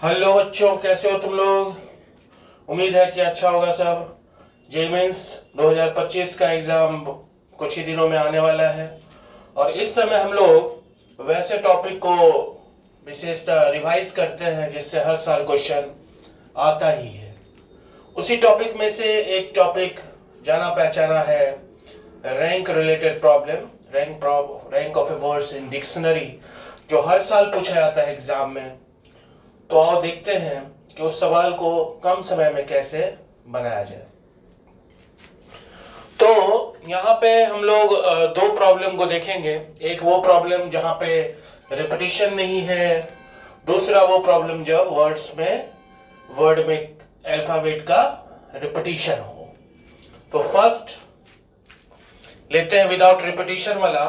Hello बच्चों, कैसे हो तुम लोग। उम्मीद है कि अच्छा होगा सब। जे मेंस 2025 का एग्ज़ाम कुछ ही दिनों में आने वाला है और इस समय हम लोग वैसे टॉपिक को विशेषतः रिवाइज करते हैं जिससे हर साल क्वेश्चन आता ही है। उसी टॉपिक में से एक टॉपिक जाना पहचाना है rank related problem, rank of A words in dictionary, जो हर साल पूछा जाता है एग्जाम में। तो आओ देखते हैं कि उस सवाल को कम समय में कैसे बनाया जाए। तो यहाँ पे हम लोग दो प्रॉब्लम को देखेंगे। एक वो प्रॉब्लम जहाँ पे रिपीटिशन नहीं है, दूसरा वो प्रॉब्लम जब वर्ड में अल्फाबेट का रिपीटिशन हो। तो फर्स्ट लेते हैं विदाउट रिपीटिशन वाला,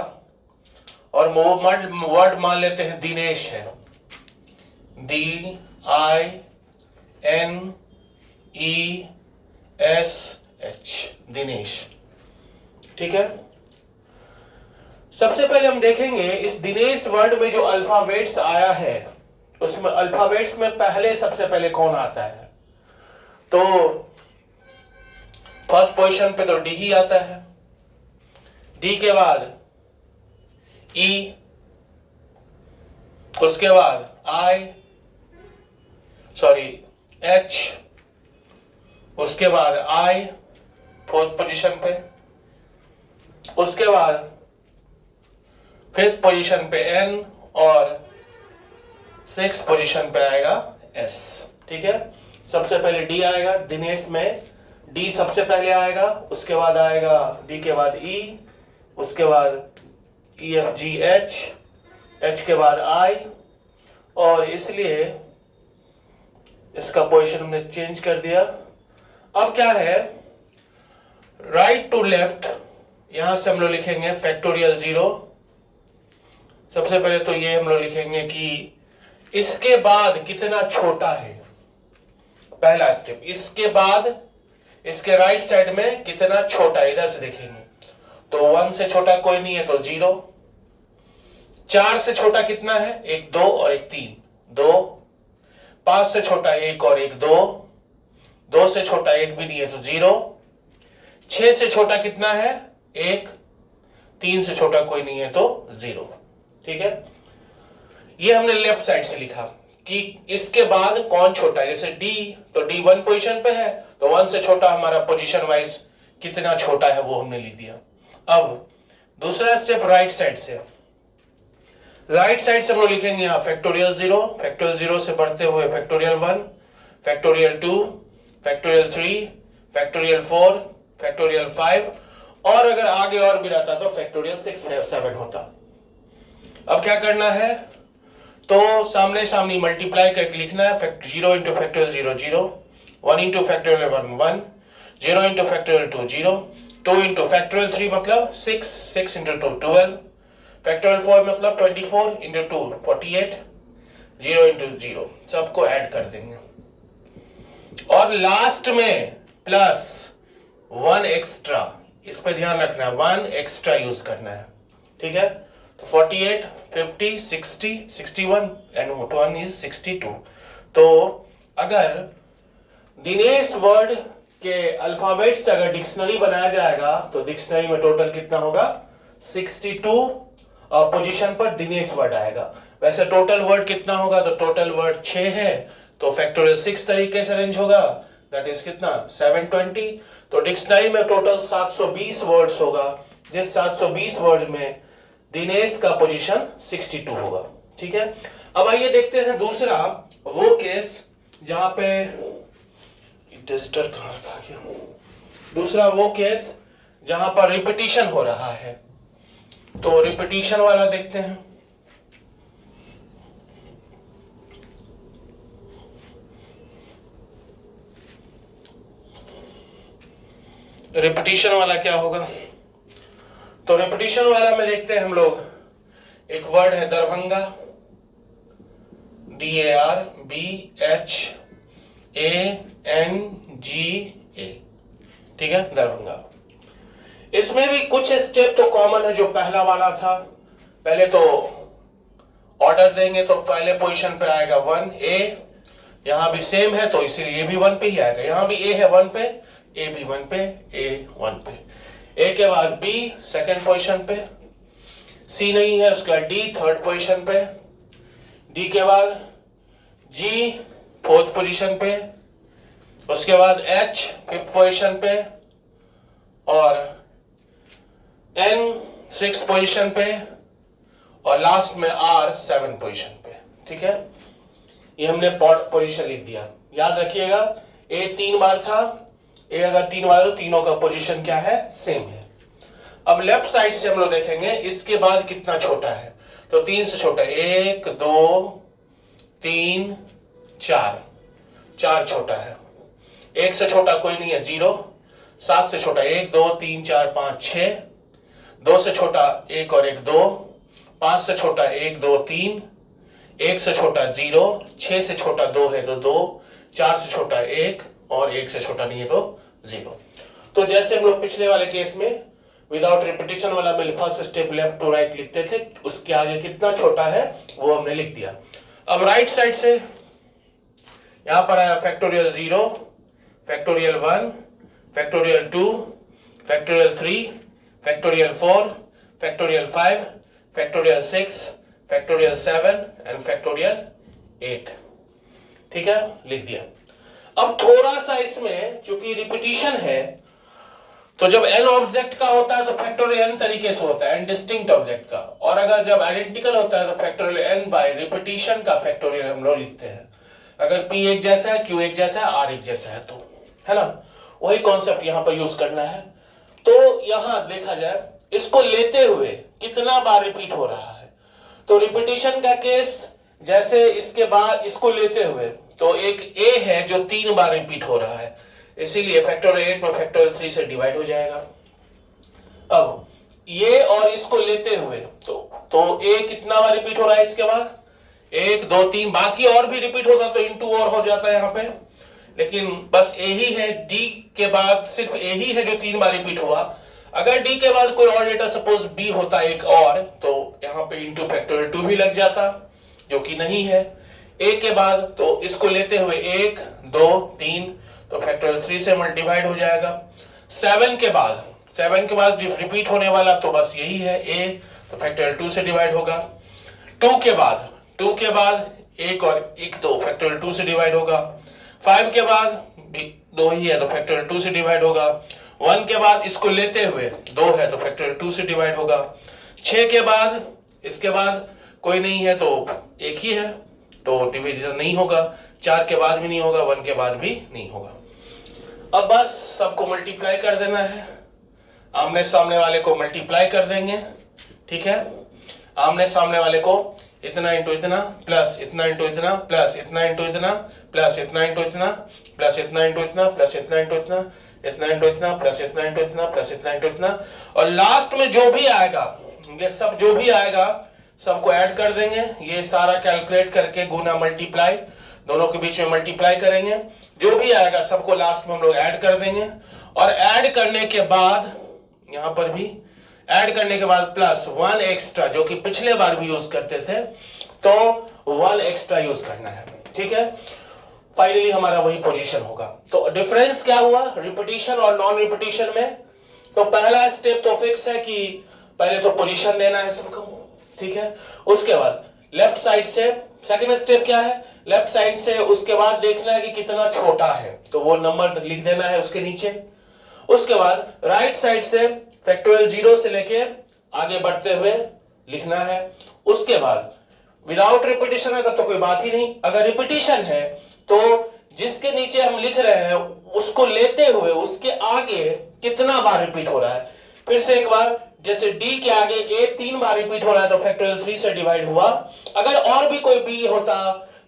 और वो वर्ड मान लेते हैं दिनेश है। DINESH, दिनेश। ठीक है, सबसे पहले हम देखेंगे इस दिनेश वर्ड में जो अल्फाबेट्स आया है उसमें अल्फाबेट्स में सबसे पहले कौन आता है। तो फर्स्ट पोजीशन पे तो डी ही आता है। डी के बाद ई, उसके बाद एच, उसके बाद आई फोर्थ पोजीशन पे, उसके बाद फिफ्थ पोजीशन पे एन और सिक्स पोजीशन पे आएगा एस। ठीक है, सबसे पहले डी आएगा दिनेश में। डी सबसे पहले आएगा, उसके बाद आएगा डी के बाद ई, उसके बाद EFGH, एच के बाद आई, और इसलिए इसका पोजीशन हमने चेंज कर दिया। अब क्या है, राइट टू लेफ्ट, यहां से हम लोग लिखेंगे फैक्टोरियल 0। सबसे पहले तो ये हम लोग लिखेंगे कि इसके बाद कितना छोटा है। पहला स्टेप, इसके बाद इसके राइट साइड में कितना छोटा है, इधर से देखेंगे तो 1 से छोटा कोई नहीं है तो 0। 4 से छोटा कितना है, एक 2 और एक 3, 2। 5 से छोटा एक और एक 2, 2 से छोटा एक भी नहीं है तो 0। 6 से छोटा कितना है, एक। 3 से छोटा कोई नहीं है तो 0। ठीक है, ये हमने लेफ्ट साइड से लिखा कि इसके बाद कौन छोटा है। जैसे डी, तो डी 1 पोजीशन पे है तो 1 से छोटा हमारा पोजीशन वाइज कितना छोटा है वो हमने लिख दिया। अब दूसरा स्टेप राइट साइड से, राइट साइड से हम लोग लिखेंगे यहां फैक्टोरियल 0, फैक्टोरियल 0 से बढ़ते हुए factorial 1, factorial 2, factorial 3, factorial 4, factorial 5, और अगर आगे और भी रहता तो फैक्टोरियल 6 7 होता। अब क्या करना है, तो सामने सामने मल्टीप्लाई करके लिखना है। 0 into factorial 0 0, 1 into factorial 1 1, 0 into factorial 2 0, 2 into factorial 3 मतलब 6, 6 इंटू 2 12, फैक्टोरियल 4 मतलब 24 इंटू 2 48, 0 इंटू 0, सबको ऐड कर देंगे और लास्ट में प्लस 1 एक्स्ट्रा, इस पे ध्यान रखना है, 1 एक्स्ट्रा यूज करना है। ठीक है, तो 48, 50, 60, 61 एंड 1 इज 62। तो अगर दिनेश वर्ड के अल्फाबेट से अगर डिक्शनरी बनाया जाएगा तो डिक्शनरी में टोटल कितना होगा, 62 पोजीशन पर दिनेश वर्ड आएगा। वैसे टोटल वर्ड कितना होगा, तो टोटल वर्ड 6 है तो फैक्टोरियल 6 तरीके से अरेंज होगा, दैट इज कितना 720। तो डिक्शनरी में टोटल 720 वर्ड्स होगा, जिस 720 वर्ड में दिनेश का पोजीशन 62 होगा। ठीक है, अब आइए देखते हैं दूसरा वो केस जहां पे टेस्टर कहां रखा गया, दूसरा वो केस जहां पर रिपीटिशन हो रहा है। तो रिपीटिशन वाला देखते हैं। रिपीटिशन वाला क्या होगा, तो रिपीटिशन वाला में देखते हैं हम लोग, एक वर्ड है दरभंगा, DARBHANGA। ठीक है, दरभंगा। इसमें भी कुछ स्टेप तो कॉमन है जो पहला वाला था। पहले तो ऑर्डर देंगे तो पहले पोजीशन पे आएगा 1A, यहां भी सेम है तो इसीलिए ए भी 1 पे ही आएगा। यहां भी ए है 1 पे, ए भी 1 पे, ए 1 पे। ए के बाद बी सेकंड पोजीशन पे, सी नहीं है, उसके बाद डी थर्ड पोजीशन पे, डी के बाद जी फोर्थ पोजीशन पे, उसके बाद एच फिफ्थ पोजीशन पे, और एन सिक्स पोजीशन पे, और लास्ट में आर सेवन पोजीशन पे। ठीक है, ये हमने पोजीशन लिख दिया। याद रखिएगा ए 3 बार था, ए अगर 3 बार तो तीनों का पोजीशन क्या है, सेम है। अब लेफ्ट साइड से हम लोग देखेंगे इसके बाद कितना छोटा है, तो 3 से छोटा, 1 2 3 4, 4 छोटा है। 1 से छोटा कोई नहीं है, 0। 7 से छोटा 1 2 3 4 5 6, 2 से छोटा 1 और 1 2, 5 से छोटा 1 2 3, 1 से छोटा 0, 6 से छोटा 2 है तो 2, 4 से छोटा 1 और 1 से छोटा नहीं है तो 0। तो जैसे हम लोग पिछले वाले केस में विदाउट रिपीटिशन वाला में first step left to right लिखते थे, उसके आगे कितना छोटा है वो हमने लिख दिया। अब राइट साइड से यहां पर आया factorial 0, factorial 1, factorial 2, factorial 3, factorial 4, factorial 5, factorial 6, factorial 7 and factorial 8। ठीक है, लिख दिया। अब थोड़ा सा इसमें चूंकि रिपीटिशन है, तो जब n ऑब्जेक्ट का होता है तो फैक्टोरियल n तरीके से होता है, n डिस्टिंक्ट ऑब्जेक्ट का, और अगर जब आइडेंटिकल होता है तो फैक्टोरियल n बाय रिपीटिशन का फैक्टोरियल हम लोग लिखते हैं। अगर p एक जैसा है, q एक जैसा है, r एक जैसा है, तो है ना, वही कॉन्सेप्ट यहां पर यूज करना है। तो यहां देखा जाए इसको लेते हुए कितना बार रिपीट हो रहा है, तो रिपीटिशन का केस जैसे इसके बाद इसको लेते हुए, तो एक a है जो 3 बार रिपीट हो रहा है, इसीलिए फैक्टोरियल 8 पर फैक्टोरियल 3 से डिवाइड हो जाएगा। अब ये और इसको लेते हुए तो a कितना बार रिपीट हो रहा है इसके बाद, 1 2 3, बाकी और भी रिपीट होता तो इनटू और हो जाता है यहाँ पे, लेकिन बस a ही है, d के बाद सिर्फ a ही है जो 3 बार रिपीट हुआ। अगर d के बाद कोई और लेटर सपोज b होता एक और, तो यहाँ पे इंटू फैक्टोरियल 2 भी लग जाता, जो कि नहीं है। a के बाद तो इसको लेते हुए 1 2 3, तो फैक्टोरियल 3 से मल्टीप्लाइड हो जाएगा। 7 के बाद रिपीट होने वाला तो बस यही है a, तो फैक्टोरियल 2 से डिवाइड होगा। 2 के बाद 1 और 1 तो फैक्टोरियल 2 से डिवाइड होगा। 5 के बाद 2 ही है तो फैक्टोरियल 2 से डिवाइड होगा। 1 के बाद इसको लेते हुए 2 है तो फैक्टोरियल 2 से डिवाइड होगा। 6 के बाद इसके बाद कोई नहीं है तो 1 ही है, तो डिवीजन नहीं होगा। 4 के बाद भी नहीं होगा, 1 के बाद भी नहीं होगा। अब बस सबको मल्टीप्लाई कर देना है, आमने सामने वाले को मल्टीप्लाई कर देंगे। ठीक है, आमने सामने वाले को इतना इंटू इतना प्लस इतना इंटू इतना प्लस इतना इंटू इतना प्लस इतना इंटू इतना प्लस इतना इंटू इतना प्लस इतना इंटू इतना, इतना इंटू इतना प्लस इतना इंटू इतना प्लस इतना इंटू इतना, और लास्ट में जो भी आएगा, ये सब जो भी आएगा सबको ऐड कर देंगे। ये सारा कैलकुलेट करके गुना मल्टीप्लाई दोनों के बीच में मल्टीप्लाई करेंगे, जो भी आएगा सबको लास्ट में हम लोग ऐड कर देंगे। और ऐड करने के बाद यहां पर भी ऐड करने के बाद प्लस 1 एक्स्ट्रा, जो कि पिछले बार भी यूज करते थे, तो 1 एक्स्ट्रा यूज करना है। ठीक है, फाइनली हमारा वही पोजीशन होगा। तो डिफरेंस क्या हुआ रिपीटिशन और नॉन रिपीटिशन में? तो पहला स्टेप तो फिक्स है कि पहले तो पोजीशन लेना है सबको। ठीक है, उसके बाद लेफ्ट साइड से सेकंड स्टेप क्या है, लेफ्ट साइड से उसके बाद देखना है कि कितना छोटा है, तो वो नंबर लिख देना है उसके नीचे। उसके बाद राइट साइड से फैक्टोरियल 0 से लेके आगे बढ़ते हुए लिखना है। उसके बाद विदाउट रिपीटिशन है तो कोई बात ही नहीं, अगर रिपीटिशन है तो जिसके नीचे हम लिख रहे हैं उसको लेते हुए उसके आगे कितना बार रिपीट हो रहा है। फिर से एक बार, जैसे d के आगे a 3 बार रिपीट हो रहा है तो फैक्टोरियल 3 से डिवाइड हुआ। अगर और भी कोई b होता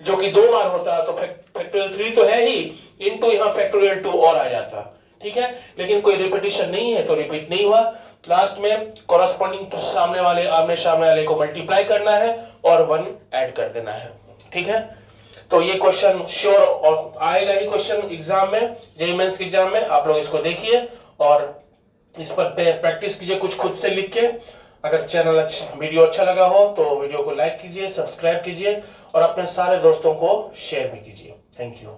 जो कि 2 बार होता तो फैक्टोरियल 3 तो है ही, इनटू यहां फैक्टोरियल 2 और आ जाता। ठीक है, लेकिन कोई रिपीटिशन नहीं है तो रिपीट नहीं हुआ। लास्ट में कॉरस्पॉन्डिंग सामने वाले आमने सामने वाले को मल्टीप्लाई करना है और 1 ऐड कर देना है। ठीक है, तो ये क्वेश्चन श्योर और आएगा ही क्वेश्चन एग्जाम में, जेईई मेंस के एग्जाम में। आप लोग इसको देखिए और इस पर प्रैक्टिस कीजिए कुछ खुद से लिख के। अगर चैनल वीडियो अच्छा लगा हो तो वीडियो को लाइक कीजिए, सब्सक्राइब कीजिए और अपने सारे दोस्तों को शेयर भी कीजिए। Thank you.